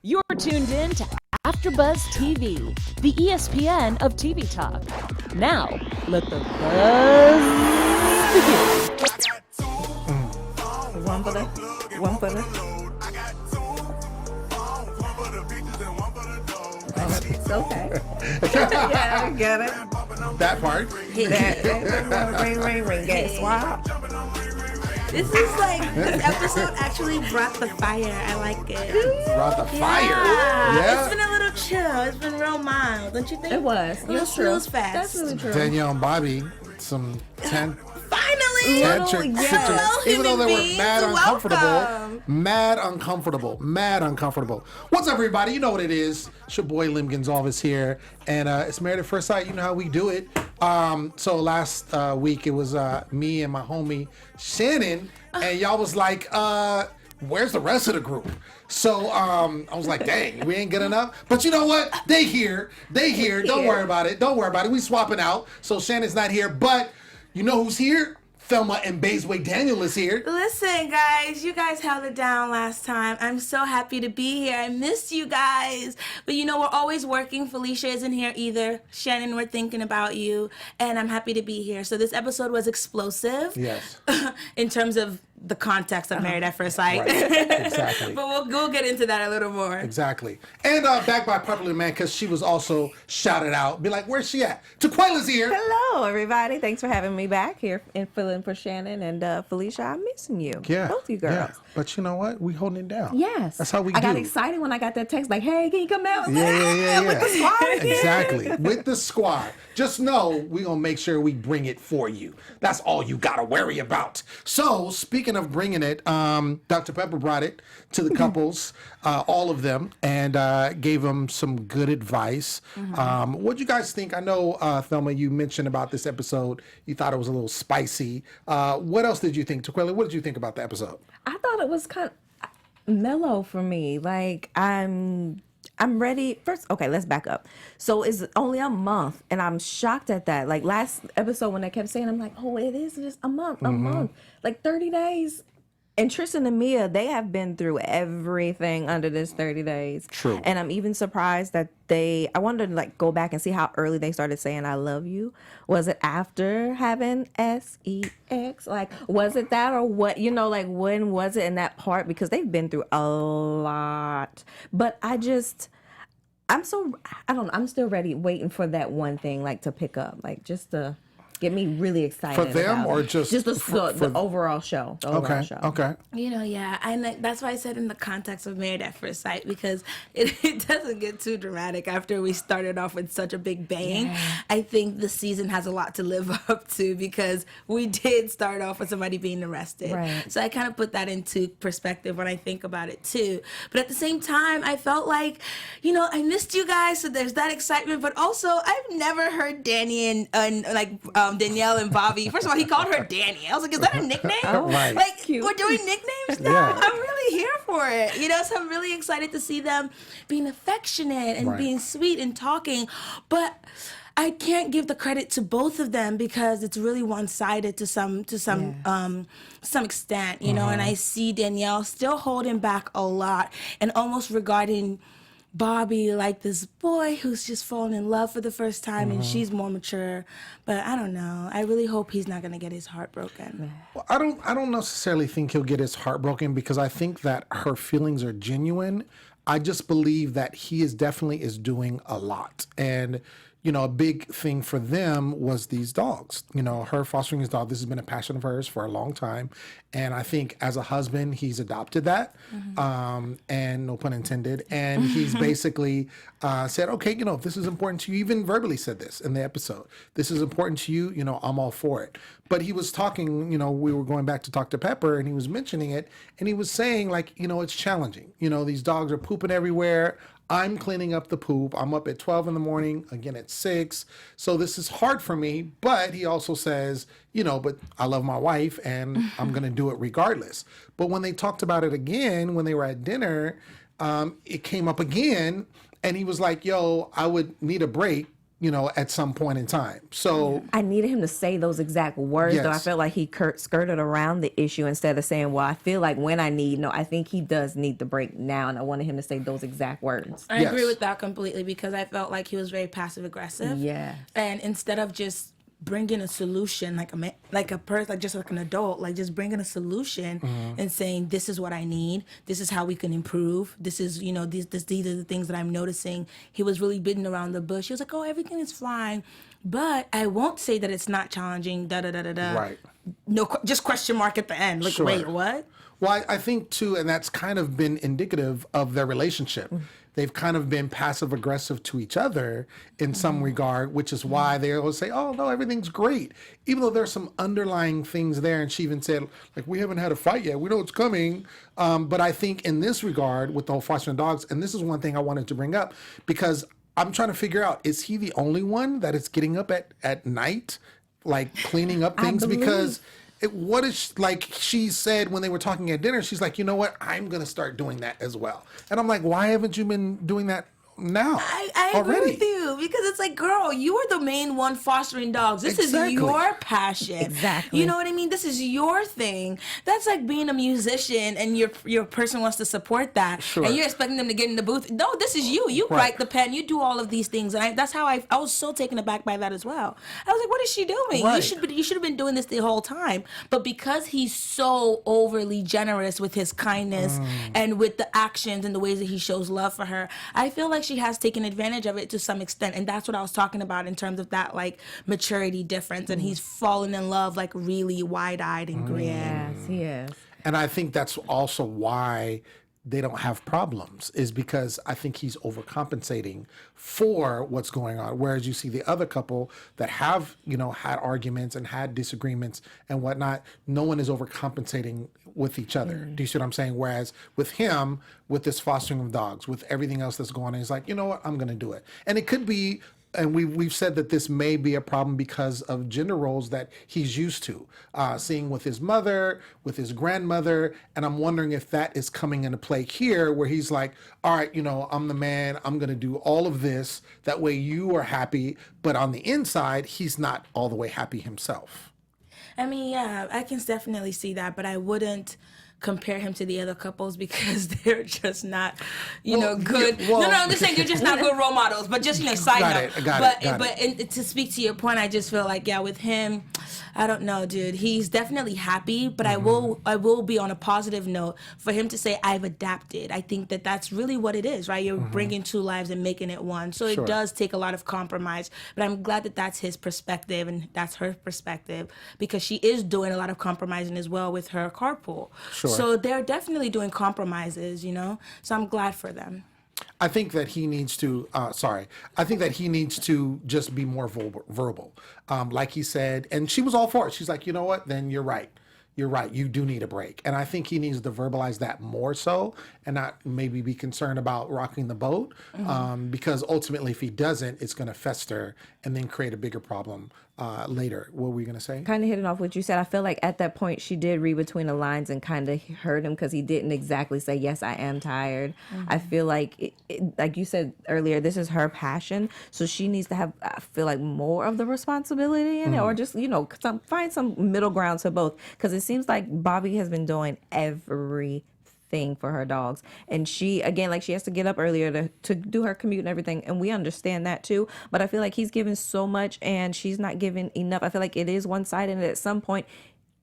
You're tuned in to AfterBuzz TV, the ESPN of TV talk. Now, let the buzz begin. One for the. It's okay. Yeah, I get it. That part. Ring. Guess what? This episode actually brought the fire. I like it. Brought the fire. Yeah. It's been a little chill. It's been real mild. Don't you think? It was. It was true. Fast. That's really true. Danielle and Bobby, some Finally! even though they were mad Welcome. uncomfortable. What's up, everybody? You know what it is. It's your boy Lem Gonsalves here, and it's Married at First Sight. You know how we do it. So last week it was me and my homie Shannon, and y'all was like, where's the rest of the group? So I was like, dang, we ain't good enough. But you know what? They here. Don't worry about it. We swapping out. So Shannon's not here, but you know who's here? Thelma Mbaezue-Daniel is here. Listen, guys, you guys held it down last time. I'm so happy to be here. I missed you guys. But you know, we're always working. Felicia isn't here either. Shannon, we're thinking about you. And I'm happy to be here. So this episode was explosive. Yes. In terms of the context of Married at First Sight. Right. Exactly. But we'll get into that a little more. Exactly. And back by Popular Man, because she was also shouted out. Be like, where's she at? Taquaila's here. Hello, everybody. Thanks for having me back here and filling for Shannon and Felicia. I'm missing you. Yeah. Both you girls. Yeah. But you know what? We holding it down. Yes. That's how we I do. got excited when I got that text like, hey, can you come out? Yeah. With the squad again. Exactly. With the squad. Just know we're going to make sure we bring it for you. That's all you got to worry about. So, speaking of bringing it, Dr. Pepper brought it to the couples, all of them, and gave them some good advice. What do you guys think? I know, Thelma, you mentioned about this episode. You thought it was a little spicy. What else did you think? Taquaila, what did you think about the episode? I thought it was kind of mellow for me. Like, I'm ready. First, okay, let's back up. So it's only a month, and I'm shocked at that. Like last episode when they kept saying, I'm like, oh, it is just a month, like 30 days. And Tristan and Mia, they have been through everything under this 30 days. True. And I'm even surprised that I wanted to like go back and see how early they started saying I love you. Was it after having sex? Like, was it that or what? You know, like when was it in that part? Because they've been through a lot. But I'm still ready, waiting for that one thing like to pick up. Like just to get me really excited. For them about or it. just the overall show? The overall show. Okay. You know, yeah, and that's why I said in the context of Married at First Sight, because it doesn't get too dramatic after we started off with such a big bang. Yeah. I think the season has a lot to live up to because we did start off with somebody being arrested. Right. So I kind of put that into perspective when I think about it too. But at the same time, I felt like, you know, I missed you guys, so there's that excitement. But also, I've never heard Danny and Danielle and Bobby. First of all, he called her Danny. I was like, is that a nickname? Right. Like, cute. We're doing nicknames now? Yeah. I'm really here for it. You know, so I'm really excited to see them being affectionate and being sweet and talking. But I can't give the credit to both of them because it's really one-sided to some extent, you know, and I see Danielle still holding back a lot and almost regarding Bobby like this boy who's just fallen in love for the first time and she's more mature. But I don't know. I really hope he's not going to get his heart broken. Well, I don't necessarily think he'll get his heart broken because I think that her feelings are genuine. I just believe that he is definitely doing a lot. And you know, a big thing for them was these dogs. You know, her fostering his dog. This has been a passion of hers for a long time. And I think as a husband, he's adopted that. And no pun intended. And he's basically said, okay, you know, if this is important to you, even verbally said this in the episode. This is important to you, you know, I'm all for it. But he was talking, you know, we were going back to talk to Pepper and he was mentioning it. And he was saying like, you know, it's challenging. You know, these dogs are pooping everywhere. I'm cleaning up the poop. I'm up at 12 in the morning, again at 6. So this is hard for me. But he also says, you know, but I love my wife and I'm going to do it regardless. But when they talked about it again, when they were at dinner, it came up again. And he was like, yo, I would need a break at some point in time. So I needed him to say those exact words, though. I Yes. felt like he skirted around the issue instead of saying, well, I feel like when I need, no, I think he does need the break now. And I wanted him to say those exact words. I agree Yes. with that completely because I felt like he was very passive aggressive. Yeah. And instead of just bringing a solution like a person, like just like an adult, like just bringing a solution and saying, this is what I need, this is how we can improve, this is these are the things that I'm noticing. He was really beating around the bush. He was like, oh, everything is fine, but I won't say that it's not challenging, da da da da da. Right. No, just question mark at the end, like, Sure. wait, what? Well, I think too, and that's kind of been indicative of their relationship. They've kind of been passive aggressive to each other in some regard, which is why they always say, oh, no, everything's great. Even though there's some underlying things there. And she even said, like, we haven't had a fight yet. We know it's coming. But I think in this regard, with the whole fostering dogs, and this is one thing I wanted to bring up, because I'm trying to figure out, is he the only one that is getting up at night, like cleaning up things? Because what is like she said when they were talking at dinner, she's like, you know what, I'm gonna start doing that as well. And I'm like, why haven't you been doing that now? I already? agree with you because it's like, girl, you are the main one fostering dogs. This Exactly. is your passion. Exactly. You know what I mean? This is your thing. That's like being a musician and your person wants to support that. Sure. And you're expecting them to get in the booth. No, this is you. You Right. write the pen. You do all of these things. And that's how I was so taken aback by that as well. I was like, what is she doing? Right. You should have been doing this the whole time. But because he's so overly generous with his kindness and with the actions and the ways that he shows love for her, I feel like she has taken advantage of it to some extent. And that's what I was talking about in terms of that like maturity difference. And he's fallen in love like really wide-eyed and green. Yes, he is. And I think that's also why they don't have problems, is because I think he's overcompensating for what's going on. Whereas you see the other couple that have, had arguments and had disagreements and whatnot, no one is overcompensating with each other. Do you see what I'm saying? Whereas with him, with this fostering of dogs, with everything else that's going on, he's like, you know what, I'm going to do it. And it could be, and we've said that this may be a problem because of gender roles that he's used to seeing with his mother, with his grandmother, and I'm wondering if that is coming into play here, where he's like, all right, I'm the man, I'm going to do all of this, that way you are happy, but on the inside, he's not all the way happy himself. I mean, yeah, I can definitely see that, but I wouldn't compare him to the other couples because they're just not, good. yeah, well- no, I'm just saying they're just not good role models. But just side Got note. it, got it. But to speak to your point, I just feel like with him, I don't know, dude. He's definitely happy, but I will be on a positive note for him to say I've adapted. I think that that's really what it is, right? You're bringing two lives and making it one. So Sure. it does take a lot of compromise. But I'm glad that that's his perspective and that's her perspective because she is doing a lot of compromising as well with her carpool. Sure. So they're definitely doing compromises, So I'm glad for them. I think that he needs to, I think that he needs to just be more verbal. Like he said, and she was all for it. She's like, you know what, then you're right. You're right. You do need a break. And I think he needs to verbalize that more so and not maybe be concerned about rocking the boat. Because ultimately, if he doesn't, it's going to fester and then create a bigger problem later. What were we going to say? Kind of hitting off what you said. I feel like at that point she did read between the lines and kind of hurt him because he didn't exactly say, yes, I am tired. I feel like, like you said earlier, this is her passion. So she needs to have, I feel like, more of the responsibility in it or just, find some middle ground to both. Because it seems like Bobby has been doing everything for her dogs, and she, again, like, she has to get up earlier to do her commute and everything, and we understand that too, but I feel like he's giving so much and she's not giving enough. I feel like it is one-sided, and at some point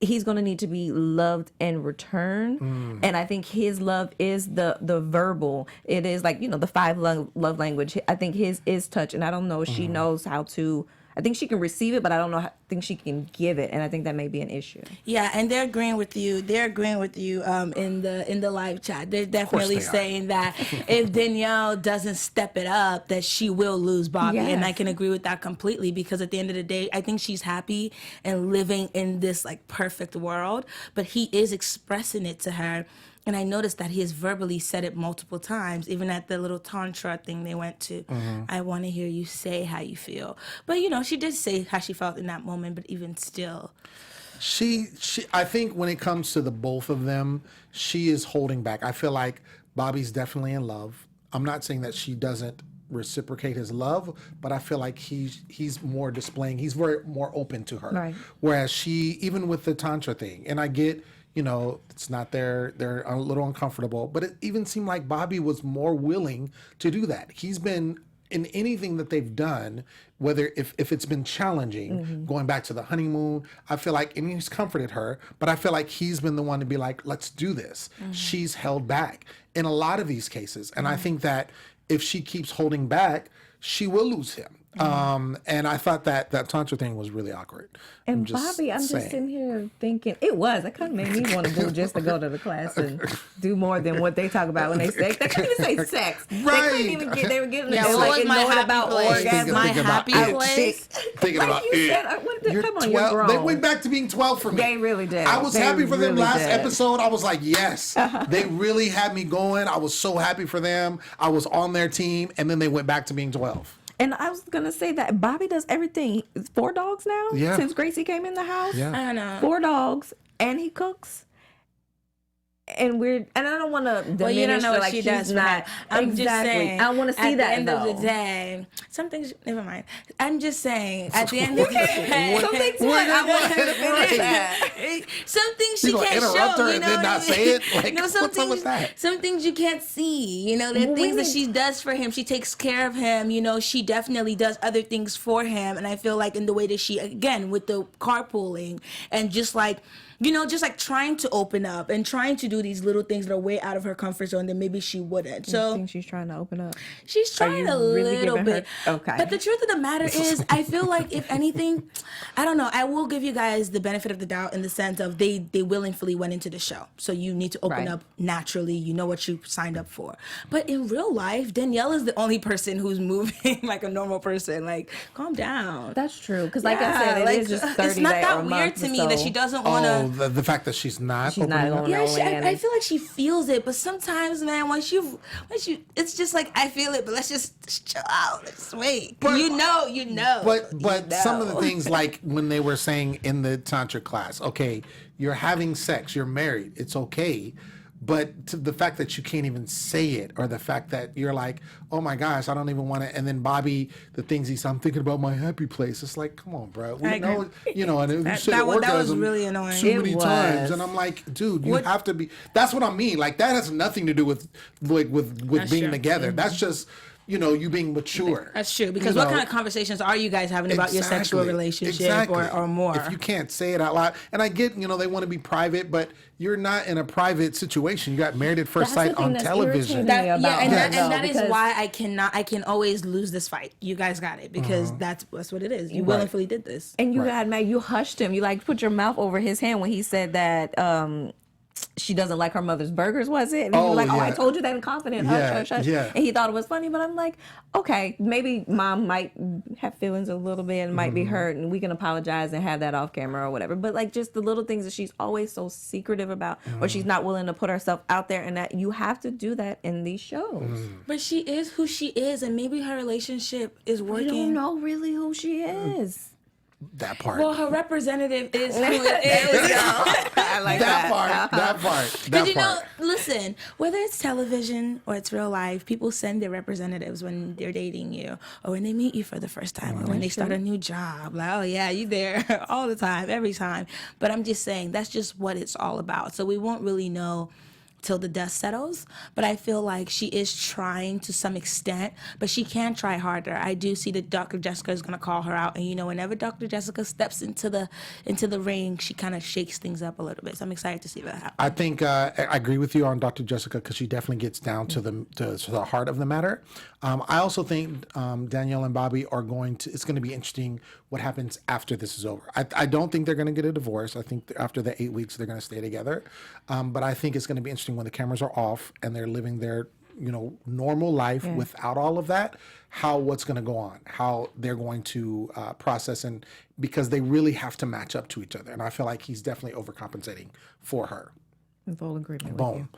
he's going to need to be loved in return. And I think his love is the verbal. It is like, the 5 love language. I think his is touch, and I don't know if she knows how to. I think she can receive it, but I don't know. I think she can give it, and I think that may be an issue. Yeah, and they're agreeing with you. They're agreeing with you in the live chat. They're definitely saying that if Danielle doesn't step it up, that she will lose Bobby, and I can agree with that completely because at the end of the day, I think she's happy and living in this like perfect world, but he is expressing it to her. And I noticed that he has verbally said it multiple times, even at the little tantra thing they went to. I want to hear you say how you feel. But, she did say how she felt in that moment, but even still. She I think when it comes to the both of them, she is holding back. I feel like Bobby's definitely in love. I'm not saying that she doesn't reciprocate his love, but I feel like he's more displaying. He's very more open to her. Right. Whereas she, even with the tantra thing, and I get, it's not they're a little uncomfortable, but it even seemed like Bobby was more willing to do that. He's been in anything that they've done, whether if it's been challenging, going back to the honeymoon, I feel like, and he's comforted her, but I feel like he's been the one to be like, let's do this. She's held back in a lot of these cases. And I think that if she keeps holding back, she will lose him. And I thought that tantra thing was really awkward. And Bobby, I'm just sitting here thinking, it kind of made me want to go just to go to the class and do more than what they talk about when they sex. They couldn't even say sex. Right. They couldn't even they were getting Yeah, they what like was my ignoring happy about place? orgasm. My happy place. Thinking Like about you it. said, You're come on, 12. you're grown. They went back to being 12 for me. They really did. I was They happy for them really last did. episode. I was like, yes. They really had me going. I was so happy for them. I was on their team. And then they went back to being 12. And I was going to say that Bobby does everything. 4 dogs now? Yeah. Since Gracie came in the house? Yeah. I know. 4 dogs, and he cooks. And I don't want to diminish. Well, you don't know what like she does for him. I'm just saying. I want to see at that, the end though. of the day, some things. Never mind. I'm just saying. At the end of the day, Some things I want him to finish that. some things You she gonna can't interrupt show. her You and know then what not I mean? say it? Like, No, what's up with that? Some things you can't see. There are things that she does for him. She takes care of him. She definitely does other things for him. And I feel like in the way that she, again, with the carpooling and just like, just like trying to open up and trying to do these little things that are way out of her comfort zone that maybe she wouldn't. So I think she's trying to open up. she's trying a really little giving her- bit. Okay. But the truth of the matter is, I feel like if anything, I don't know, I will give you guys the benefit of the doubt in the sense of they willingly went into the show. So you need to open Right. up naturally. You know what you signed up for. But in real life, Danielle is the only person who's moving like a normal person. Like, calm down. That's true. Because like I said, it is just 30 it's not days that or a weird month to or me so. that she doesn't want to. The fact that she's not She's not opening up. going Yeah, I feel like she feels it, but sometimes, man, once you, it's just like I feel it, but let's just chill out, let's wait. But- you know. But some of the things, like when they were saying in the tantra class, okay, you're having sex, you're married, it's okay. But to the fact that you can't even say it, or the fact that you're like, oh my gosh, I don't even want to. And then Bobby, the things I'm thinking about my happy place. It's like, come on, bro. We I know, agree. and you said that was orgasm really annoying. too It many was. times, and I'm like, dude, you have to be. That's what I mean. Like that has nothing to do with with being true. together. That's just you being mature. That's true, because what kind of conversations are you guys having about your sexual relationship or more? If you can't say it out loud, and I get, they want to be private, but you're not in a private situation. You got married at first That's sight the thing on that's television. irritating. and Yes. that is Because- why I can always lose this fight. You guys got it, because that's what it is. You willingly did this. And you Right. got mad. You hushed him. You like put your mouth over his hand when he said that she doesn't like her mother's burgers, was it? And he was like, oh, I yeah. told you that in confidence. Yeah, Hush, hush, hush. yeah. And he thought it was funny, but I'm like, okay, maybe mom might have feelings a little bit and might be hurt, and we can apologize and have that off camera or whatever. But like just the little things that she's always so secretive about, or she's not willing to put herself out there, and that you have to do that in these shows. But she is who she is, and maybe her relationship is We working. don't know really who she is. That part. Well, her representative is who it is. I like that part. That part. But That part. listen, whether it's television or it's real life, people send their representatives when they're dating you, or when they meet you for the first time, or when they start a new job. Like, oh yeah, you there all the time, every time. But I'm just saying, that's just what it's all about. So we won't really know till the dust settles, but I feel like she is trying to some extent, but she can try harder. I do see that Dr. Jessica is going to call her out, and whenever Dr. Jessica steps into the ring, she kind of shakes things up a little bit. So I'm excited to see that happen. I think I agree with you on Dr. Jessica, because she definitely gets down to the heart of the matter. I also think Danielle and Bobby are it's going to be interesting what happens after this is over. I don't think they're going to get a divorce. I think after the 8 weeks, they're going to stay together. But I think it's going to be interesting when the cameras are off and they're living their normal life without all of that, what's going to go on, how they're going to process, and because they really have to match up to each other. And I feel like he's definitely overcompensating for her. In full agreement with Boom.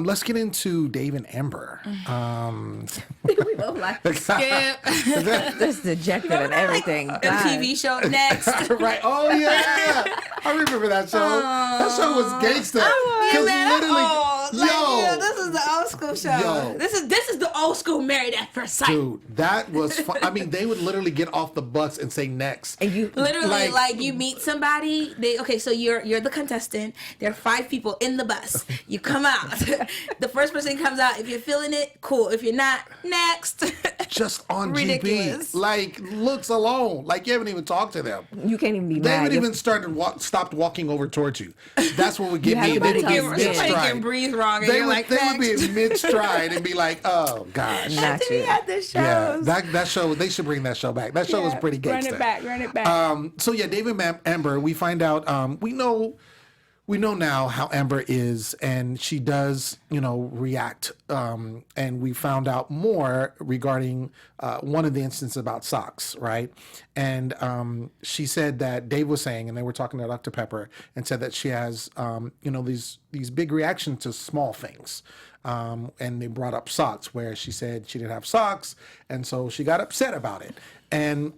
Let's get into Dave and Amber. you. We both like Skip. this dejected and everything. The TV show next. Right. Oh yeah. I remember that show. That show was gangsta. Because literally, this is the old school show. Yo. This is the old school Married at First Sight. Dude, that was fun. I mean, they would literally get off the bus and say next. And you Literally, like you meet somebody. So you're the contestant. There are 5 people in the bus. You come out. The first person comes out. If you're feeling it, cool. If you're not, next. Just on Ridiculous. GB, like looks alone, like you haven't even talked to them. you can't even be They mad. haven't even stopped walking over towards you. That's what would get You have me. to They be would be tough in skin. Somebody can mid-stride. breathe wrong, and They you're would, like, they would be next. in mid-stride and be like, "Oh gosh." Not Anthony you. had the shows. Yeah, that show. They should bring that show back. That show was pretty gangster. Run it back. So yeah, David and Amber. We find out. We know now how Amber is, and she does, react. And we found out more regarding one of the instances about socks, right? And she said that Dave was saying, and they were talking to Dr. Pepper, and said that she has, these big reactions to small things. And they brought up socks, where she said she didn't have socks, and so she got upset about it. And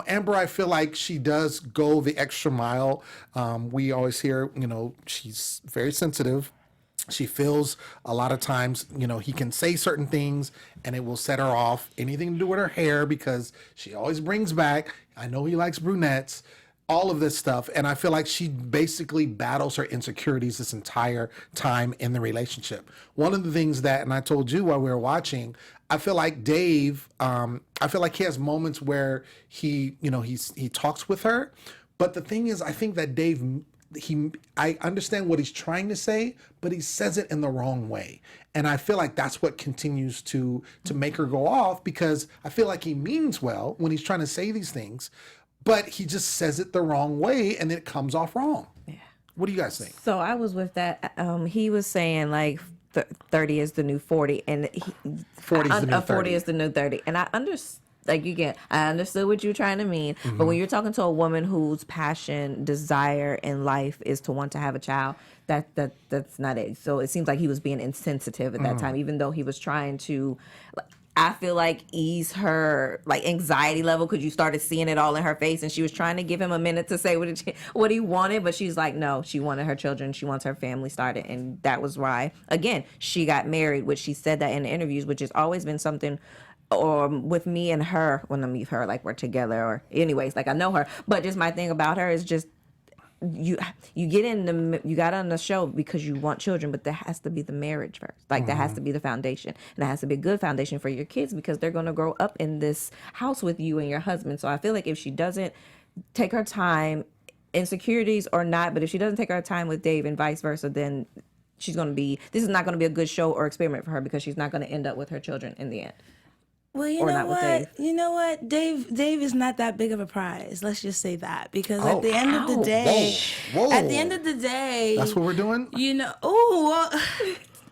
Amber, I feel like she does go the extra mile. We always hear, she's very sensitive. She feels a lot of times, he can say certain things and it will set her off. Anything to do with her hair, because she always brings back, I know he likes brunettes, all of this stuff. And I feel like she basically battles her insecurities this entire time in the relationship. One of the things that, and I told you while we were watching, I feel like Dave, I feel like he has moments where he talks with her. But the thing is, I think that Dave, I understand what he's trying to say, but he says it in the wrong way. And I feel like that's what continues to make her go off, because I feel like he means well when he's trying to say these things, but he just says it the wrong way and it comes off wrong. Yeah. What do you guys think? So I was with that. He was saying like 30 is the new 40, and 40 is the new 30. 40 is the new 30. And I understand. I understood what you're trying to mean, Mm-hmm. but when you're talking to a woman whose passion, desire in life is to want to have a child, that's not it. So it seems like he was being insensitive at that time, even though he was trying to, I feel like, ease her anxiety level, because you started seeing it all in her face, and she was trying to give him a minute to say what he wanted, but she's like, no, she wanted her children, she wants her family started, and that was why, again, she got married, which she said that in the interviews, which has always been something. Or with me and her, when I meet her, like we're together, or anyways, like I know her. But just my thing about her is just you got on the show because you want children, but there has to be the marriage first. Like that has to be the foundation, and that has to be a good foundation for your kids, because they're going to grow up in this house with you and your husband. So I feel like if she doesn't take her time, insecurities or not, but if she doesn't take her time with Dave and vice versa, then this is not going to be a good show or experiment for her, because she's not going to end up with her children in the end. Well, you know what? Dave is not that big of a prize. Let's just say that, because at the end of the day, That's what we're doing?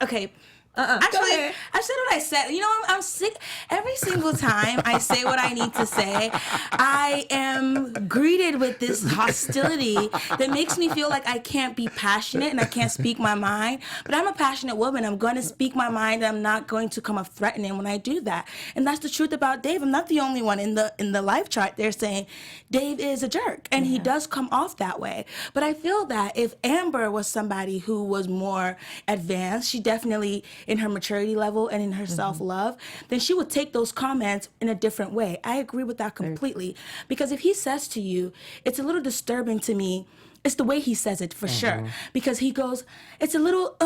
Okay. Actually, I said what I said. I'm sick. Every single time I say what I need to say, I am greeted with this hostility that makes me feel like I can't be passionate and I can't speak my mind. But I'm a passionate woman. I'm going to speak my mind. I'm not going to come up threatening when I do that. And that's the truth about Dave. I'm not the only one in the life chart. They're saying Dave is a jerk, and he does come off that way. But I feel that if Amber was somebody who was more advanced, she definitely, in her maturity level and in her self-love, then she would take those comments in a different way. I agree with that completely. Because if he says to you, it's a little disturbing to me, it's the way he says it for sure. Because he goes, it's a little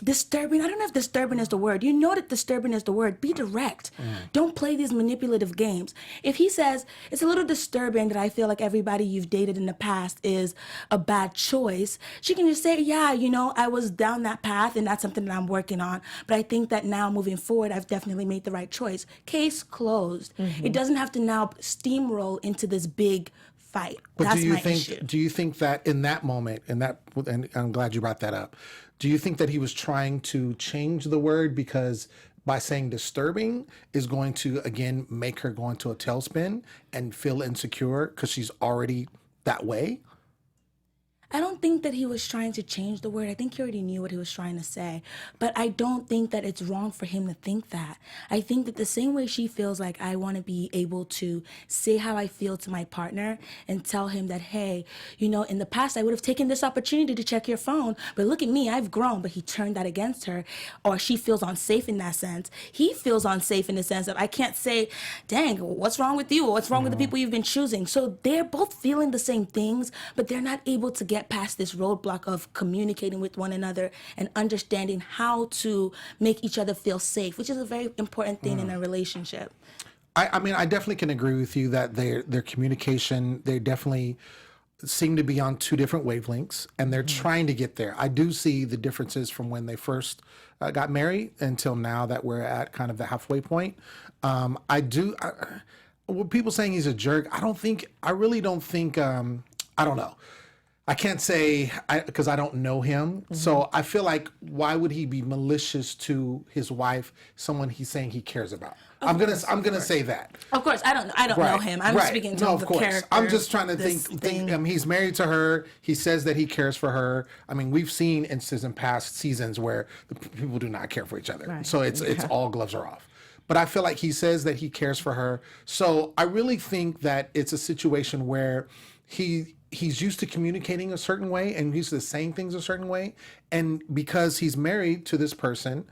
disturbing. I don't know if disturbing is the word. You know that disturbing is the word. Be direct. Don't play these manipulative games. If he says, it's a little disturbing that I feel like everybody you've dated in the past is a bad choice, she can just say, yeah, I was down that path and that's something that I'm working on. But I think that now moving forward, I've definitely made the right choice. Case closed. It doesn't have to now steamroll into this big fight. But That's my issue. Do you think that in that moment, and I'm glad you brought that up, do you think that he was trying to change the word, because by saying disturbing is going to, again, make her go into a tailspin and feel insecure because she's already that way? I don't don't think that he was trying to change the word. I think he already knew what he was trying to say. But I don't think that it's wrong for him to think that. I think that the same way she feels like I want to be able to say how I feel to my partner and tell him that, hey, you know, in the past I would have taken this opportunity to check your phone, but look at me, I've grown. But he turned that against her, or she feels unsafe in that sense. He feels unsafe in the sense that I can't say, dang, what's wrong with you? Or what's wrong with the people you've been choosing? So they're both feeling the same things, but they're not able to get past this roadblock of communicating with one another and understanding how to make each other feel safe, which is a very important thing in a relationship. I mean, I definitely can agree with you that their communication, they definitely seem to be on two different wavelengths, and they're trying to get there. I do see the differences from when they first got married until now that we're at kind of the halfway point. With people saying he's a jerk, I really don't think, I don't know. I can't say because I don't know him. So I feel like, why would he be malicious to his wife, someone he's saying he cares about? I'm gonna say that. Of course, I don't know him. I'm speaking to the character. I'm just trying to think. He's married to her. He says that he cares for her. I mean, we've seen instances in past seasons where the people do not care for each other. Right. So it's all gloves are off. But I feel like he says that he cares for her. So I really think that it's a situation where he's used to communicating a certain way and used to saying things a certain way. And because he's married to this person,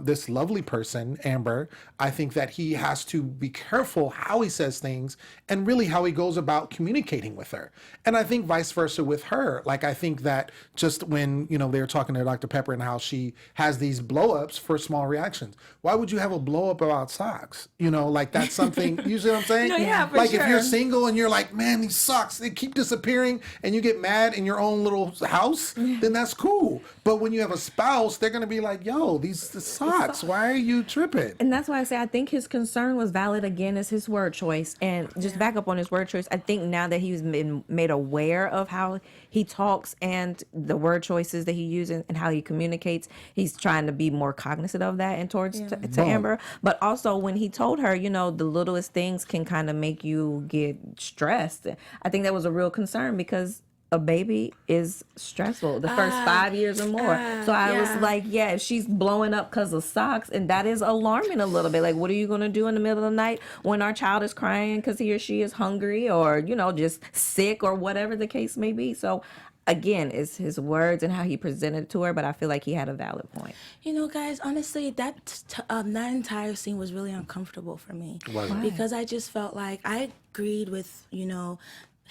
this lovely person, Amber, I think that he has to be careful how he says things and really how he goes about communicating with her. And I think vice versa with her. Like, I think that just when, you know, they were talking to Dr. Pepper and how she has these blow-ups for small reactions. Why would you have a blow-up about socks? You know, like, that's something, you see what I'm saying? No, yeah, for like, sure. if you're single and you're like, man, these socks, they keep disappearing, and you get mad in your own little house, then that's cool. But when you have a spouse, they're going to be like, yo, these socks, why are you tripping? And that's why I say I think his concern was valid, again, as his word choice. And just back up on his word choice, I think now that he's been made aware of how he talks and the word choices that he uses and how he communicates, he's trying to be more cognizant of that and towards to Amber. But also when he told her, you know, the littlest things can kind of make you get stressed. I think that was a real concern because a baby is stressful the first 5 years or more. So I was like, yeah, if she's blowing up because of socks, and that is alarming a little bit. Like, what are you going to do in the middle of the night when our child is crying because he or she is hungry or, you know, just sick or whatever the case may be? So again, it's his words and how he presented it to her, but I feel like he had a valid point. You know, guys, honestly, that entire scene was really uncomfortable for me. Why? Because I just felt like I agreed with, you know,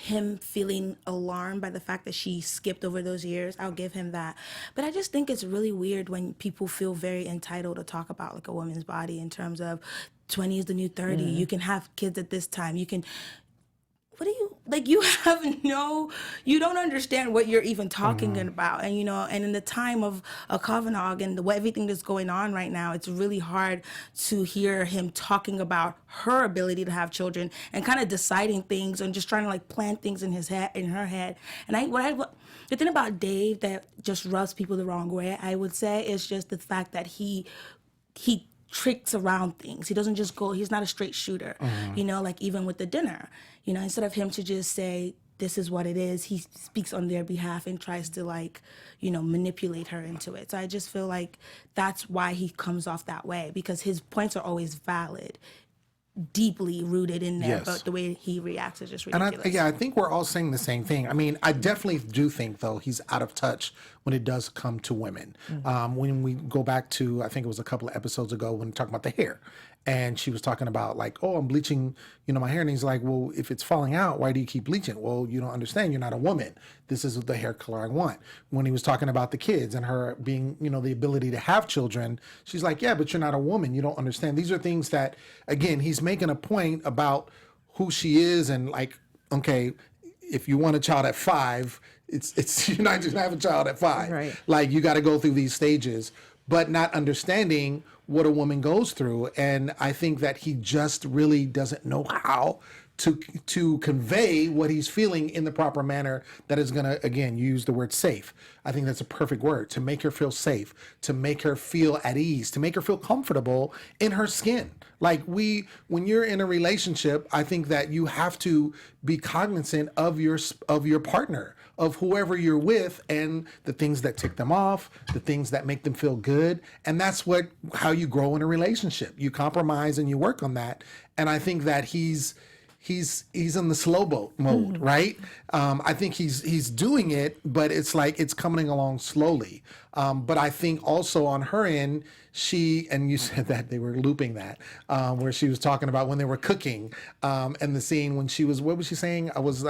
him feeling alarmed by the fact that she skipped over those years. I'll give him that. But I just think it's really weird when people feel very entitled to talk about like a woman's body in terms of 20 is the new 30. You can have kids at this time. You can... What do you, like, you don't understand what you're even talking about. And, you know, and in the time of a Kavanaugh and everything that's going on right now, it's really hard to hear him talking about her ability to have children and kind of deciding things and just trying to like plan things in his head, in her head. And the thing about Dave that just rubs people the wrong way, I would say, is just the fact that he tricks around things. He doesn't just go, he's not a straight shooter, you know, like even with the dinner, you know, instead of him to just say, this is what it is, he speaks on their behalf and tries to like, you know, manipulate her into it. So I just feel like that's why he comes off that way, because his points are always valid, deeply rooted in there, but the way he reacts is just ridiculous. And I think we're all saying the same thing. I mean, I definitely do think, though, he's out of touch when it does come to women. When we go back to, I think it was a couple of episodes ago when we talking about the hair, and she was talking about like, oh, I'm bleaching, you know, my hair. And he's like, well, if it's falling out, why do you keep bleaching? Well, you don't understand. You're not a woman. This is the hair color I want. When he was talking about the kids and her being, you know, the ability to have children, she's like, yeah, but you're not a woman. You don't understand. These are things that, again, he's making a point about who she is and like, okay, if you want a child at 5, it's you're not just gonna have a child at 5. Right. Like, you got to go through these stages, but not understanding what a woman goes through. And I think that he just really doesn't know how to convey what he's feeling in the proper manner that is going to, again, use the word safe. I think that's a perfect word, to make her feel safe, to make her feel at ease, to make her feel comfortable in her skin. Like when you're in a relationship, I think that you have to be cognizant of your partner, of whoever you're with, and the things that tick them off, the things that make them feel good. And that's how you grow in a relationship. You compromise and you work on that. And I think that he's in the slow boat mode, right? I think he's doing it, but it's like it's coming along slowly. But I think also on her end, and you said that they were looping that, where she was talking about when they were cooking, and the scene when she was, what was she saying? I was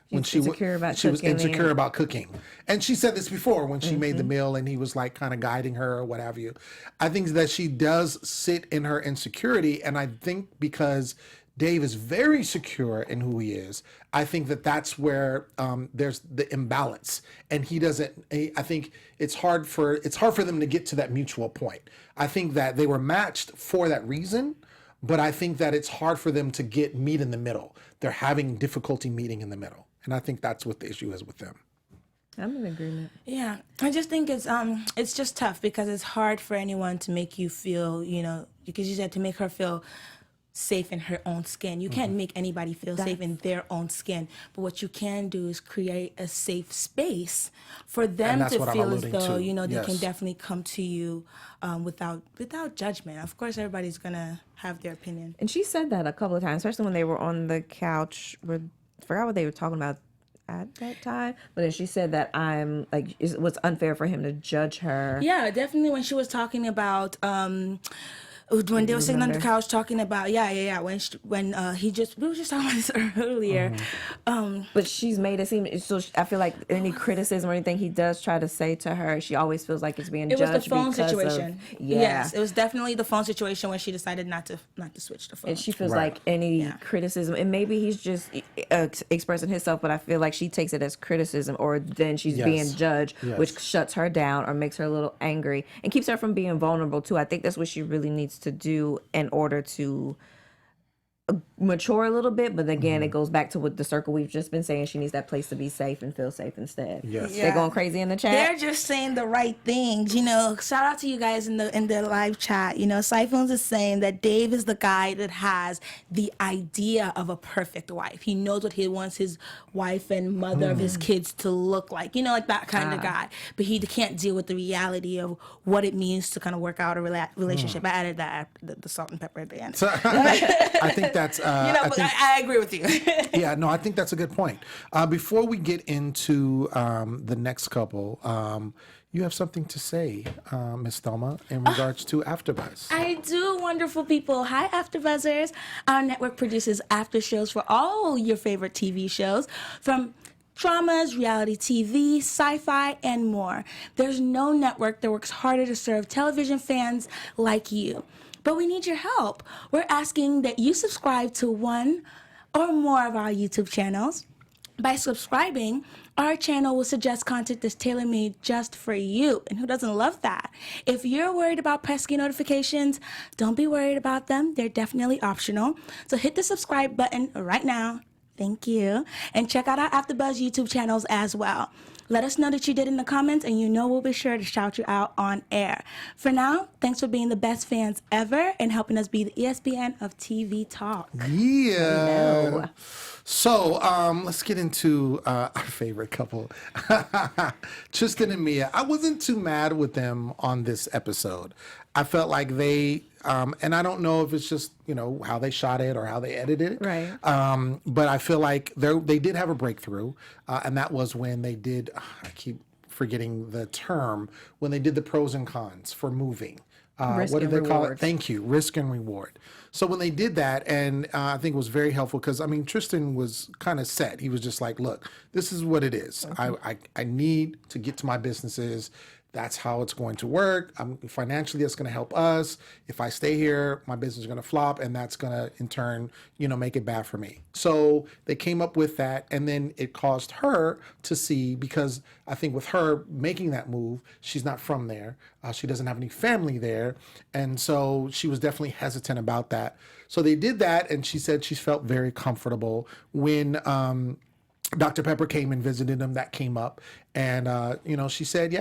when she was insecure about cooking, and she said this before when she made the meal, and he was like kind of guiding her or what have you. I think that she does sit in her insecurity, and I think because Dave is very secure in who he is, I think that that's where there's the imbalance, and he doesn't. I think it's hard for them to get to that mutual point. I think that they were matched for that reason, but I think that it's hard for them to meet in the middle. They're having difficulty meeting in the middle, and I think that's what the issue is with them. I'm in agreement. Yeah, I just think it's just tough because it's hard for anyone to make you feel, because you said to make her feel safe in her own skin. You can't make anybody feel safe in their own skin. But what you can do is create a safe space for them to feel as though, they can definitely come to you without judgment. Of course, everybody's going to have their opinion. And she said that a couple of times, especially when they were on the couch. I forgot what they were talking about at that time, but then she said that it was unfair for him to judge her. Yeah, definitely when she was talking about when they were sitting on the couch talking about when we were just talking about this earlier. But she's made it seem so. I feel like any criticism or anything he does try to say to her, she always feels like it's being judged. It was the phone situation. Yeah. Yes, it was definitely the phone situation when she decided not to switch the phone. And she feels like any criticism, and maybe he's just expressing himself, but I feel like she takes it as criticism, or then she's being judged, which shuts her down or makes her a little angry and keeps her from being vulnerable too. I think that's what she really needs to do in order to mature a little bit, but again, it goes back to what the circle we've just been saying. She needs that place to be safe and feel safe instead. Yes. They're going crazy in the chat. They're just saying the right things. Shout out to you guys in the live chat. Syphones is saying that Dave is the guy that has the idea of a perfect wife. He knows what he wants his wife and mother of his kids to look like. Like that kind of guy. But he can't deal with the reality of what it means to kind of work out a relationship. I added that the salt and pepper at the end. So, I think that's I agree with you. Yeah, no, I think that's a good point. Before we get into the next couple, you have something to say, Miss Thelma, in regards to AfterBuzz. I do, wonderful people. Hi, AfterBuzzers. Our network produces after shows for all your favorite TV shows, from dramas, reality TV, sci-fi, and more. There's no network that works harder to serve television fans like you. But we need your help. We're asking that you subscribe to one or more of our YouTube channels. By subscribing, our channel will suggest content that's tailor-made just for you. And who doesn't love that? If you're worried about pesky notifications, don't be worried about them. They're definitely optional. So hit the subscribe button right now. Thank you. And check out our AfterBuzz YouTube channels as well. Let us know that you did in the comments, and we'll be sure to shout you out on air. For now, thanks for being the best fans ever and helping us be the ESPN of TV talk. Yeah. So let's get into our favorite couple, Tristan and Mia. I wasn't too mad with them on this episode. I felt like they, and I don't know if it's just, how they shot it or how they edited it. Right. But I feel like they did have a breakthrough. And that was when they did, I keep forgetting the term, when they did the pros and cons for moving. What did they call it? Thank you. Risk and reward. So when they did that, and I think it was very helpful because, Tristan was kind of set. He was just like, look, this is what it is. I need to get to my businesses. that's how it's going to work. Financially, it's going to help us. If I stay here, my business is going to flop, and that's going to, in turn, make it bad for me. So they came up with that, and then it caused her to see, because I think with her making that move, she's not from there. She doesn't have any family there, and so she was definitely hesitant about that. So they did that, and she said she felt very comfortable when Dr. Pepper came and visited them. That came up, and she said,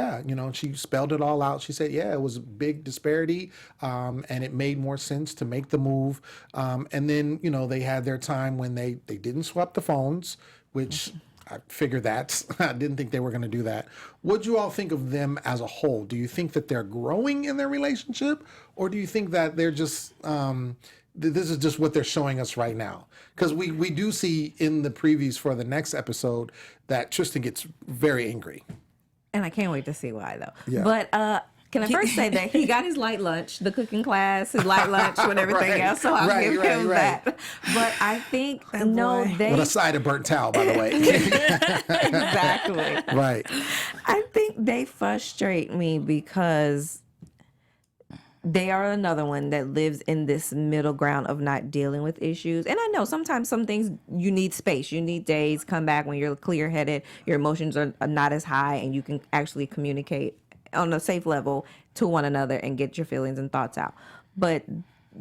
she spelled it all out. She said, it was a big disparity, and it made more sense to make the move. And then they had their time when they didn't swap the phones, which I figured that. I didn't think they were going to do that. What do you all think of them as a whole? Do you think that they're growing in their relationship, or do you think that they're just this is just what they're showing us right now? Because we do see in the previews for the next episode that Tristan gets very angry. And I can't wait to see why, though. Yeah. But can I first say that he got his light lunch, the cooking class, his light lunch, and everything else. So I'll give him that. But I think, With a side of burnt towel, by the way. Exactly. Right. I think they frustrate me because they are another one that lives in this middle ground of not dealing with issues. And I know sometimes some things you need space. You need days, come back when you're clear-headed, your emotions are not as high, and you can actually communicate on a safe level to one another and get your feelings and thoughts out. But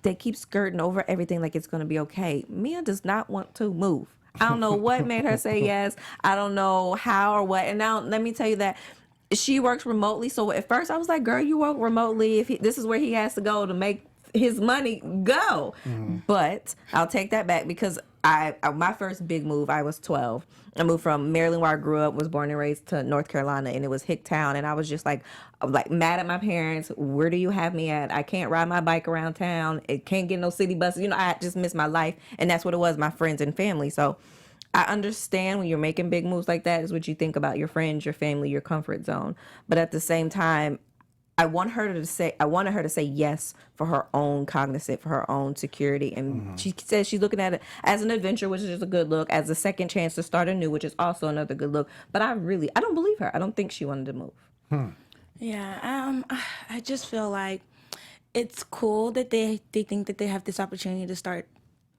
they keep skirting over everything like it's going to be okay. Mia does not want to move. I don't know what made her say yes. I don't know how or what. And now let me tell you that she works remotely. So at first I was like, girl, you work remotely. If this is where he has to go to make his money, go. Mm-hmm. But I'll take that back because my first big move, I was 12. I moved from Maryland, where I grew up, was born and raised, to North Carolina, and it was Hicktown. And I was just like mad at my parents. Where do you have me at? I can't ride my bike around town. It can't get no city buses. I just miss my life. And that's what it was, my friends and family. So I understand when you're making big moves like that is what you think about your friends, your family, your comfort zone. But at the same time, I wanted her to say yes for her own cognizance, for her own security. And she says she's looking at it as an adventure, which is a good look, as a second chance to start anew, which is also another good look. But I don't believe her. I don't think she wanted to move. Yeah, I just feel like it's cool that they think that they have this opportunity to start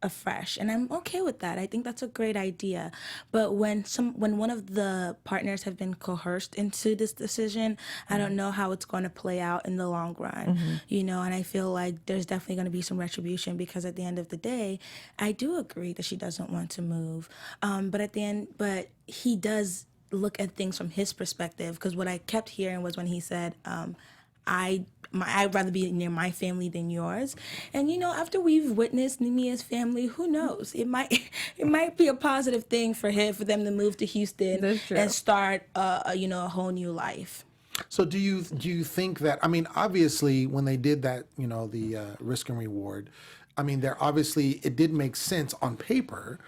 afresh, and I'm okay with that. I think that's a great idea. But when one of the partners have been coerced into this decision, I don't know how it's going to play out in the long run. And I feel like there's definitely going to be some retribution, because at the end of the day, I do agree that she doesn't want to move. But he does look at things from his perspective, because what I kept hearing was when he said, I'd rather be near my family than yours. And after we've witnessed Mia's family, who knows? It might be a positive thing for them to move to Houston and start a whole new life. So do you think that, obviously when they did that, the risk and reward, it did make sense on paper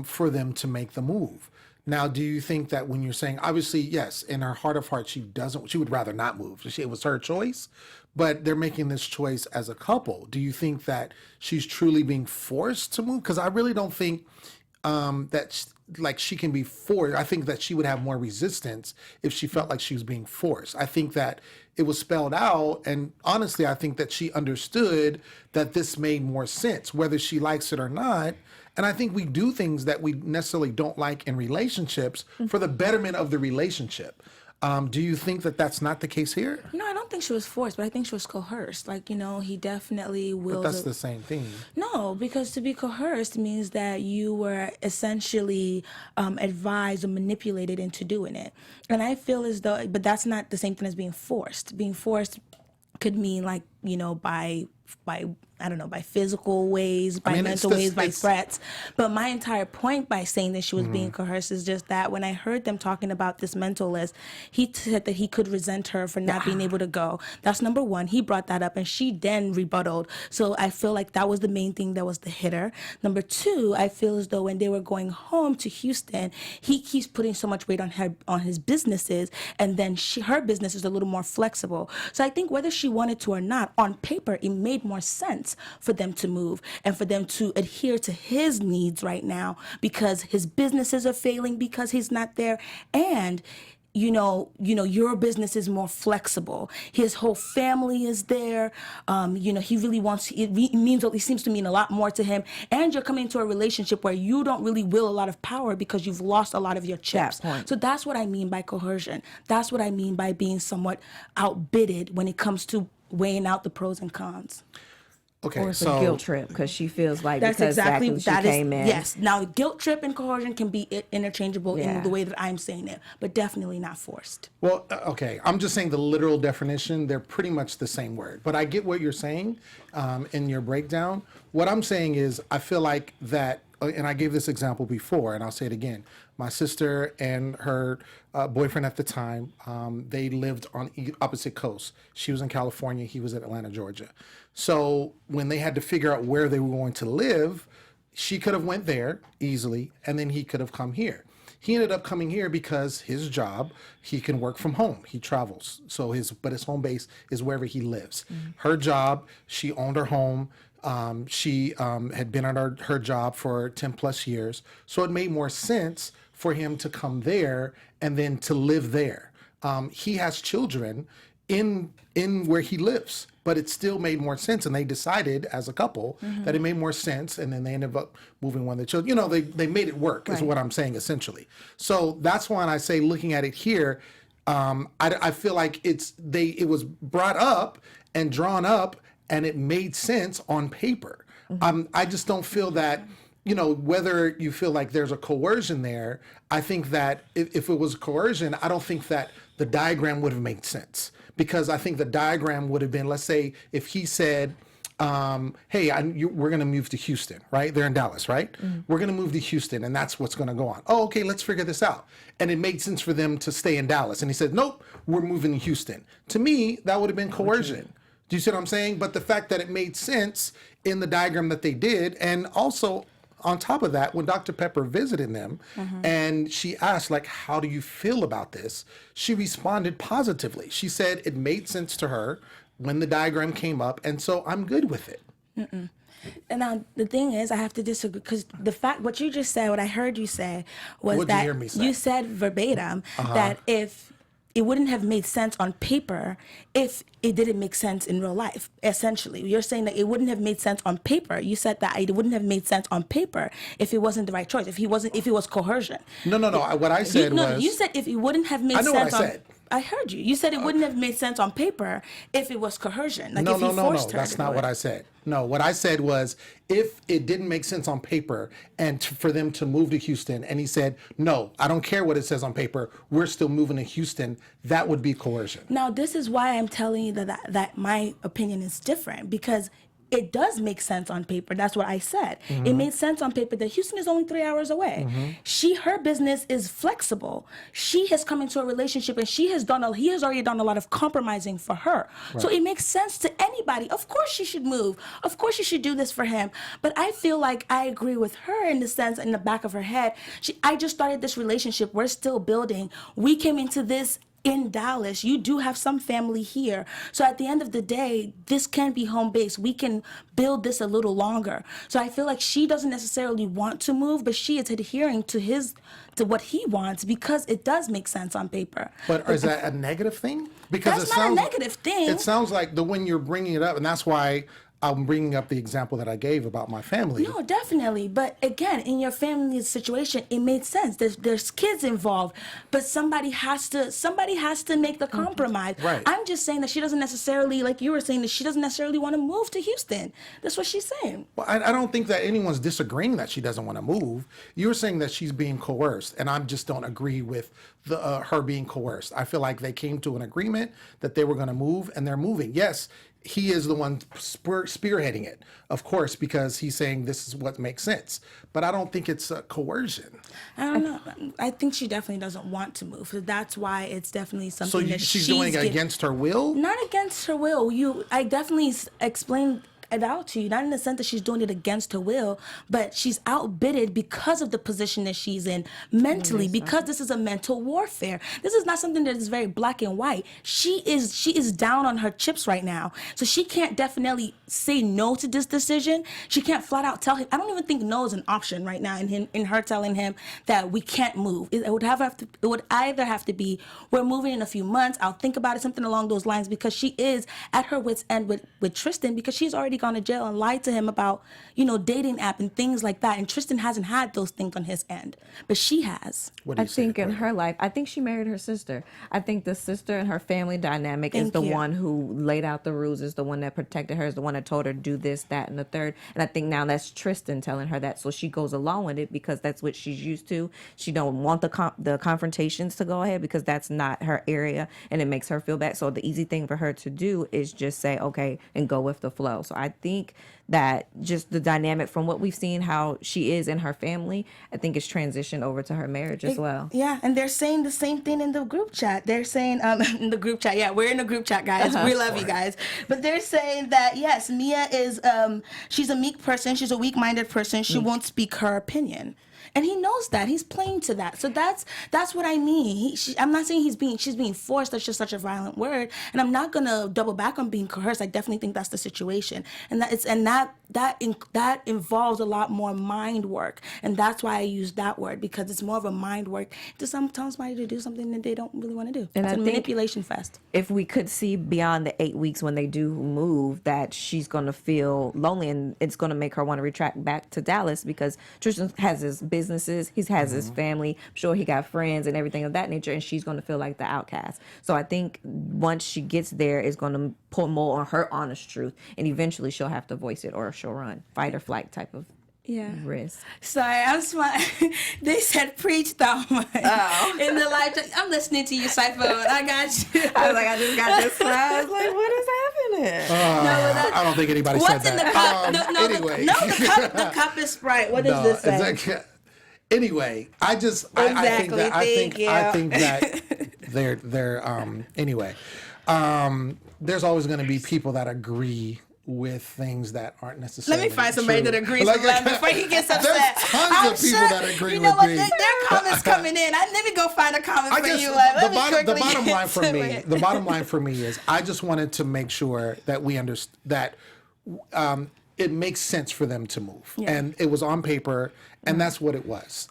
for them to make the move. Now, do you think that when you're saying, obviously, yes, in her heart of hearts, she would rather not move. It was her choice, but they're making this choice as a couple. Do you think that she's truly being forced to move? Because I really don't think that she can be forced. I think that she would have more resistance if she felt like she was being forced. I think that it was spelled out, and honestly, I think that she understood that this made more sense, whether she likes it or not. And I think we do things that we necessarily don't like in relationships for the betterment of the relationship. Do you think that that's not the case here? No, I don't think she was forced, but I think she was coerced. He definitely will. But that's the same thing. No, because to be coerced means that you were essentially advised or manipulated into doing it. And I feel as though, but that's not the same thing as being forced. Being forced could mean by physical ways, by mental ways, by threats. But my entire point by saying that she was being coerced is just that when I heard them talking about this mental list, he said that he could resent her for not being able to go. That's number one. He brought that up, and she then rebutted. So I feel like that was the main thing that was the hitter. Number two, I feel as though when they were going home to Houston, he keeps putting so much weight on his businesses, and then her business is a little more flexible. So I think whether she wanted to or not, on paper, it made more sense for them to move and for them to adhere to his needs right now, because his businesses are failing because he's not there, and your business is more flexible. His whole family is there. He really wants, it seems to mean a lot more to him. And you're coming into a relationship where you don't really will a lot of power because you've lost a lot of your chips. So that's what I mean by coercion. That's what I mean by being somewhat outbidded when it comes to weighing out the pros and cons. Okay, Or it's a guilt trip because she feels like because she came in. Yes. Now, guilt trip and coercion can be interchangeable in the way that I'm saying it, but definitely not forced. Well, okay, I'm just saying the literal definition, they're pretty much the same word. But I get what you're saying in your breakdown. What I'm saying is I feel like that, and I gave this example before, and I'll say it again. My sister and her boyfriend at the time, they lived on opposite coasts. She was in California, he was in Atlanta, Georgia. So when they had to figure out where they were going to live, she could have went there easily, and then he could have come here. He ended up coming here because his job, he can work from home. He travels. So his home base is wherever he lives. Mm-hmm. Her job, she owned her home. She had been at her job for 10 plus years. So it made more sense for him to come there and then to live there. He has children in where he lives, but it still made more sense. And they decided as a couple that it made more sense. And then they ended up moving one of the children. They made it work is what I'm saying essentially. So that's why I say looking at it here, I feel like it was brought up and drawn up and it made sense on paper. I just don't feel that, whether you feel like there's a coercion there, I think that if it was coercion, I don't think that the diagram would have made sense. Because I think the diagram would have been, let's say, if he said, hey, we're going to move to Houston, right? They're in Dallas, right? Mm-hmm. We're going to move to Houston, and that's what's going to go on. Oh, okay, let's figure this out. And it made sense for them to stay in Dallas. And he said, nope, we're moving to Houston. To me, that would have been coercion. Do you see what I'm saying? But the fact that it made sense in the diagram that they did, and also on top of that, when Dr. Pepper visited them and she asked, like, how do you feel about this? She responded positively. She said it made sense to her when the diagram came up, and so I'm good with it. And now the thing is, I have to disagree because what you just said, what I heard you say was What'd that you hear me say? You said verbatim that if it wouldn't have made sense on paper if it didn't make sense in real life. Essentially, you're saying that it wouldn't have made sense on paper. You said that it wouldn't have made sense on paper if it wasn't the right choice. If it was coercion. No. What I said was. You said if it wouldn't have made sense. I know what I said. I heard you. You said it wouldn't have made sense on paper if it was coercion. Like if he forced her. That's not what I said. No, what I said was if it didn't make sense on paper and for them to move to Houston, and he said, no, I don't care what it says on paper, we're still moving to Houston, that would be coercion. Now, this is why I'm telling you that my opinion is different, because it does make sense on paper. That's what I said. It made sense on paper that Houston is only 3 hours away. Her business is flexible. She has come into a relationship and he has already done a lot of compromising for her. Right. So it makes sense to anybody. Of course she should move. Of course she should do this for him. But I feel like I agree with her in the sense, in the back of her head, I just started this relationship. We're still building. We came into this in Dallas. You do have some family here. So at the end of the day, this can be home base. We can build this a little longer. So I feel like she doesn't necessarily want to move, but she is adhering to what he wants because it does make sense on paper. But is that a negative thing? Because that's not a negative thing. It sounds like when you're bringing it up, and that's why I'm bringing up the example that I gave about my family. No, definitely. But again, in your family's situation, it made sense. There's kids involved, but somebody has to make the compromise. Right. I'm just saying that she doesn't necessarily, like you were saying, that she doesn't necessarily want to move to Houston. That's what she's saying. Well, I don't think that anyone's disagreeing that she doesn't want to move. You're saying that she's being coerced, and I just don't agree with her being coerced. I feel like they came to an agreement that they were going to move, and they're moving. Yes, he is the one spearheading it, of course, because he's saying this is what makes sense. But I don't think it's coercion. I don't know. I think she definitely doesn't want to move. So that's why it's definitely something she's doing it against her will? Not against her will. I definitely explained it out to you, not in the sense that she's doing it against her will, but she's outbidded because of the position that she's in mentally, because this is a mental warfare. This is not something that is very black and white. She is down on her chips right now. So she can't definitely say no to this decision. She can't flat out tell him. I don't even think no is an option right now in her telling him that we can't move. It would either have to be, we're moving in a few months, I'll think about it, something along those lines, because she is at her wit's end with Tristan, because she's already gone to jail and lied to him about, dating app and things like that. And Tristan hasn't had those things on his end, but she has. What do you I think in her life, I think she married her sister. I think the sister and her family dynamic is the one who laid out the rules, is the one that protected her, is the one that told her do this, that, and the third. And I think now that's Tristan telling her that, so she goes along with it because that's what she's used to. She don't want the confrontations to go ahead because that's not her area, and it makes her feel bad. So the easy thing for her to do is just say okay and go with the flow. So I think that just the dynamic from what we've seen, how she is in her family, I think it's transitioned over to her marriage as well. Yeah, and they're saying the same thing in the group chat. They're saying in the group chat, yeah, we're in the group chat, guys. We love you guys. But they're saying that yes, Mia is she's a meek person, she's a weak-minded person. She won't speak her opinion. And he knows that. He's playing to that. So that's what I mean. I'm not saying she's being forced. That's just such a violent word. And I'm not gonna double back on being coerced. I definitely think that's the situation. And that involves a lot more mind work. And that's why I use that word, because it's more of a mind work to tell somebody to do something that they don't really want to do. And it's I a think manipulation fest. If we could see beyond the 8 weeks when they do move, that she's going to feel lonely, and it's going to make her want to retract back to Dallas, because Tristan has his businesses, he has his family, I'm sure he got friends and everything of that nature, and she's going to feel like the outcast. So I think once she gets there, it's going to pull more on her honest truth, and eventually she'll have to voice it, or she'll run, fight or flight type of risk. Sorry, I'm smiling. They said preach, Thelma. In the live chat. I'm listening to you, Cypher. I got you. I was like, I just got this. I was like, what is happening? I don't think anybody said What's in the that. cup? Anyway. The cup is Sprite. What does this say? Anyway, I think that they're anyway. There's always going to be people that agree with things that aren't necessarily Let me find somebody true. that agrees with Lem before he gets upset. There's tons of people that agree you know with what? me. There are comments coming in. Let me go find a comment for you. The bottom line for me is I just wanted to make sure that we understand that it makes sense for them to move, and it was on paper, and that's what it was.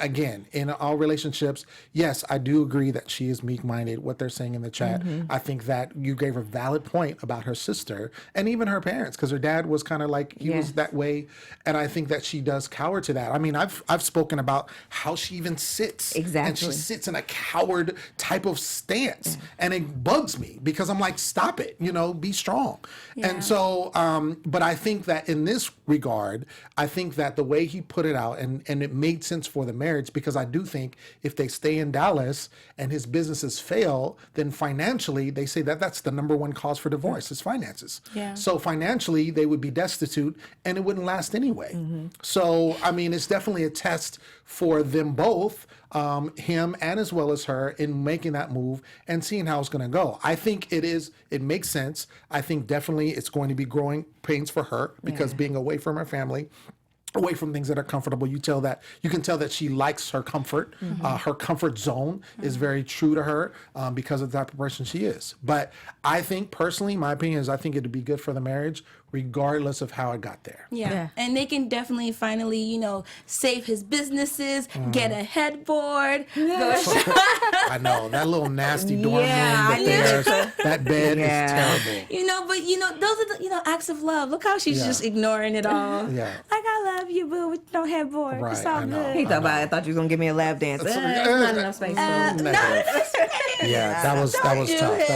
Again, in all relationships, yes, I do agree that she is meek-minded, what they're saying in the chat. I think that you gave a valid point about her sister and even her parents, because her dad was kind of like, he was that way. And I think that she does cower to that. I mean, I've spoken about how she even sits. Exactly. And she sits in a coward type of stance. And it bugs me because I'm like, stop it, be strong. And so, but I think that in this regard, I think that the way he put it out, and it made sense for the marriage, because I do think if they stay in Dallas and his businesses fail, then financially they say that that's the number one cause for divorce is finances. So financially they would be destitute and it wouldn't last anyway. So I mean, it's definitely a test for them both, him and as well as her, in making that move and seeing how it's going to go. I think it makes sense. I think definitely it's going to be growing pains for her, because being away from her family, away from things that are comfortable, you can tell that she likes her comfort. Her comfort zone is very true to her, because of the type of person she is. But I think personally, my opinion is I think it'd be good for the marriage regardless of how it got there. And they can definitely finally, save his businesses, get a headboard. I know that little nasty dorm room that there's, that bed is terrible. But those are the acts of love. Look how she's just ignoring it all. Like, I love you, boo, with no headboard. Right, it's all I know. good. He thought I thought you was gonna give me a lap dance. Not enough space. Yeah, that was tough. That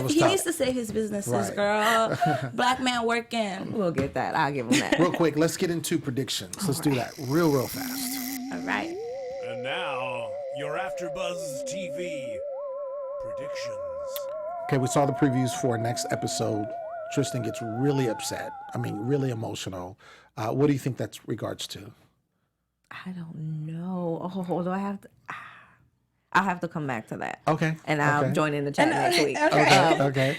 was He tough. needs to save his businesses, girl. Black man working. We'll get that. I'll give him that. Real quick, let's get into predictions. Let's do that real fast. All right. And now, your AfterBuzz TV predictions. Okay, we saw the previews for next episode. Tristan gets really upset. I mean, really emotional. What do you think that's regards to? I don't know. Oh, do I have to? I'll have to come back to that. Okay. And I'll join in the chat next week. Okay.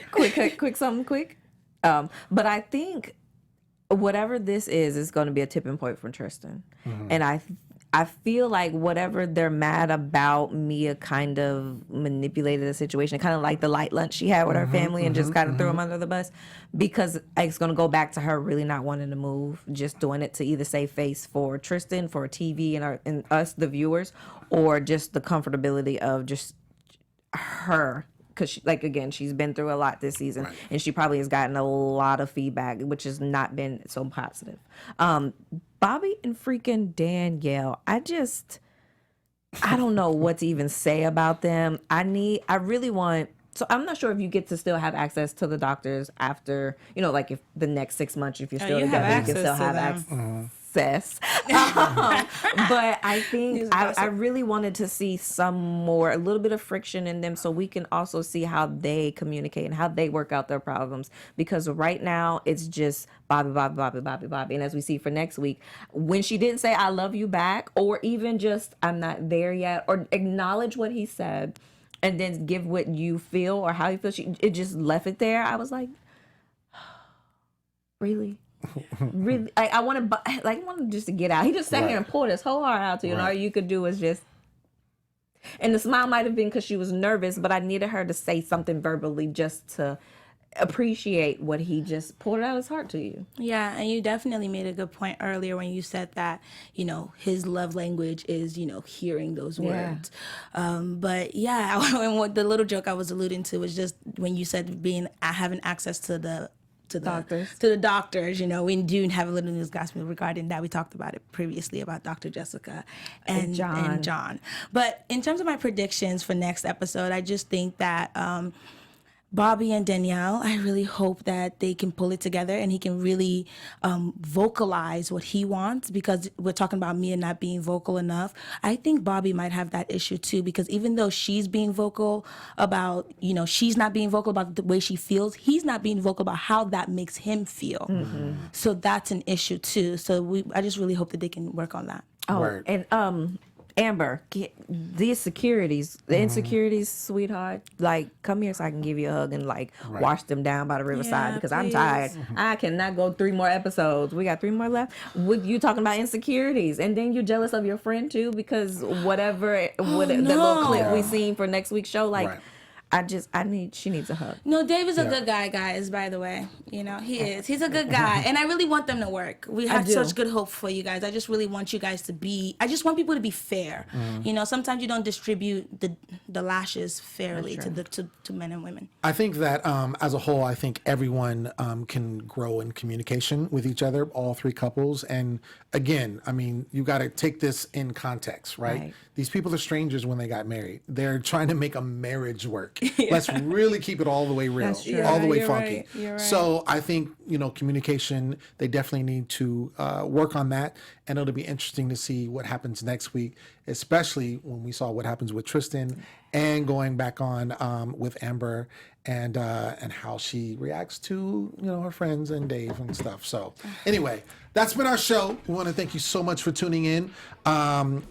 Quick, something quick. But I think whatever this is going to be a tipping point for Tristan. And I feel like whatever they're mad about, Mia kind of manipulated the situation, kind of like the light lunch she had with her family and just kind of threw them under the bus, because it's going to go back to her really not wanting to move, just doing it to either save face for Tristan, for TV and us, the viewers, or just the comfortability of just her. Because, again, she's been through a lot this season, and she probably has gotten a lot of feedback, which has not been so positive. Bobby and freaking Danielle, I don't know what to even say about them. I really want, so I'm not sure if you get to still have access to the doctors after, like if the next 6 months, if you're still together, you can still have access. But I think I really wanted to see a little bit of friction in them, so we can also see how they communicate and how they work out their problems. Because right now it's just Bobby. And as we see for next week, when she didn't say I love you back, or even just I'm not there yet, or acknowledge what he said and then give what you feel or how you feel, it just left it there. I was like, really? Really, I want to just to get out. He just sat here and poured his whole heart out to you, and all you could do was just. And the smile might have been because she was nervous, but I needed her to say something verbally just to appreciate what he just poured out his heart to you. Yeah, and you definitely made a good point earlier when you said that, his love language is, hearing those words. But yeah, and what the little joke I was alluding to was just when you said having access to the doctors. We do have a little news gospel regarding that. We talked about it previously about Dr. Jessica and John. But in terms of my predictions for next episode, I just think that Bobby and Danielle, I really hope that they can pull it together and he can really vocalize what he wants, because we're talking about Mia not being vocal enough. I think Bobby might have that issue too, because even though she's being vocal about, she's not being vocal about the way she feels, he's not being vocal about how that makes him feel. So that's an issue too. So I just really hope that they can work on that. And Amber, the insecurities, sweetheart, come here so I can give you a hug and wash them down by the riverside, because I'm tired. I cannot go 3 more episodes. We got 3 more left. With you talking about insecurities, and then you're jealous of your friend too, because the little clip we seen for next week's show, she needs a hug. No, Dave is a good guy, guys, by the way. He is. He's a good guy. And I really want them to work. We have such good hope for you guys. I just really want you guys I just want people to be fair. Sometimes you don't distribute the lashes fairly to men and women. I think that as a whole, I think everyone can grow in communication with each other, all 3 couples. And again, you got to take this in context, right? These people are strangers when they got married. They're trying to make a marriage work. Let's really keep it all the way real, all the way funky. Right. So I think, communication, they definitely need to work on that. And it'll be interesting to see what happens next week, especially when we saw what happens with Tristan and going back on with Amber and how she reacts to, her friends and Dave and stuff. So anyway, that's been our show. We want to thank you so much for tuning in. And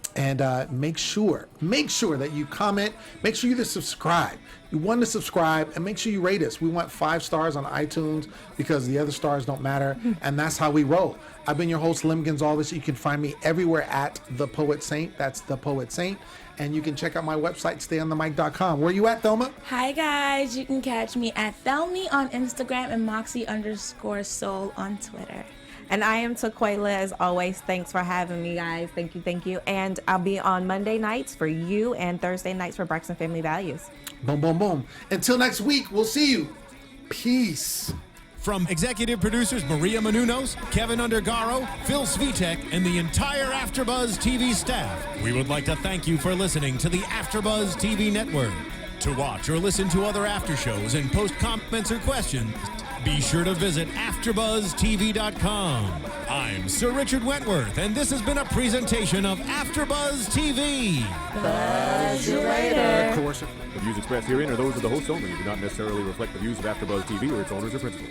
make sure that you comment. Make sure you subscribe. You want to subscribe, and make sure you rate us. We want 5 stars on iTunes, because the other stars don't matter, and that's how we roll. I've been your host, Lem Gonsalves. You can find me everywhere at The Poet Saint. That's The Poet Saint. And you can check out my website, stayonthemic.com. Where you at, Thelma? Hi, guys. You can catch me at Thelmy on Instagram and Moxie_Soul on Twitter. And I am Taquaila, as always. Thanks for having me, guys. Thank you. And I'll be on Monday nights for you and Thursday nights for Braxton Family Values. Boom, boom, boom. Until next week, we'll see you. Peace. From executive producers Maria Menounos, Keven Undergaro, Phil Svitek, and the entire AfterBuzz TV staff, we would like to thank you for listening to the AfterBuzz TV network. To watch or listen to other after shows and post comments or questions, be sure to visit AfterBuzzTV.com. I'm Sir Richard Wentworth, and this has been a presentation of AfterBuzz TV. Buzz you later. The views expressed herein are those of the hosts only and do not necessarily reflect the views of AfterBuzz TV or its owners or principals.